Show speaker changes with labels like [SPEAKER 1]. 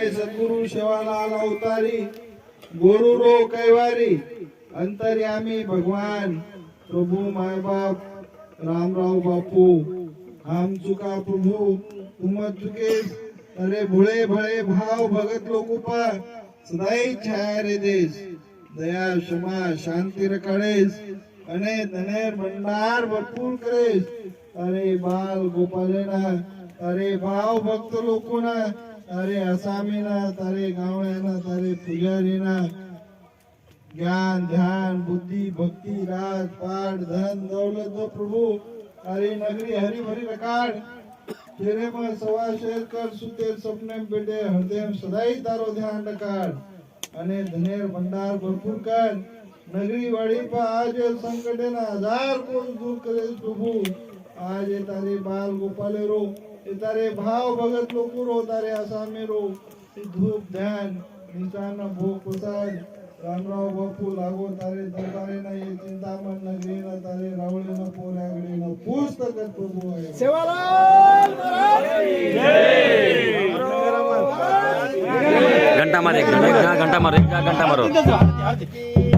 [SPEAKER 1] जय सद्गुरु शिवालाल अवतारी गुरु रो कैवारी अंतर्यामी भगवान प्रभु माय बाप रामराव बापू हम चुका प्रभु तुम चुके अरे भोळे भळे भाव भगत लोकुपा सदाई छाया रे देश दया क्षमा शांती रखाड़ेस अने धनेर भंडार भरपूर करेस अरे बाल गोपालेना अरे भाव भक्त लोकोना अरे असामीना तारे गावण्याना तारे पुजारीना ज्ञान ध्यान बुद्धि भक्ति राज पाठ धन दौलत दो प्रभु अरे नगरी हरी भरी रखाड़ तेरे में सवा शेर कर सुते सपने बेटे हृदय में सदाई तारो ध्यान रखाड़ अने धनेर भंडार भरपूर कर नगरी वाड़ी पर आज संकटे ना हजार को दूर करे प्रभु आज तारे बाल गोपाले रो तारे भाव भगत लोको रो तारे आसामे रो धूप ध्यान निशान भोग प्रसाद रामराव बापू लागो तारे दरबारे ना ये चिंतामण नगरी ना तारे रावळे ना पोरागडे ना पुस्तक प्रभु आहे
[SPEAKER 2] सेवालाल
[SPEAKER 3] घंटा मारे घंटा मारो
[SPEAKER 2] आरती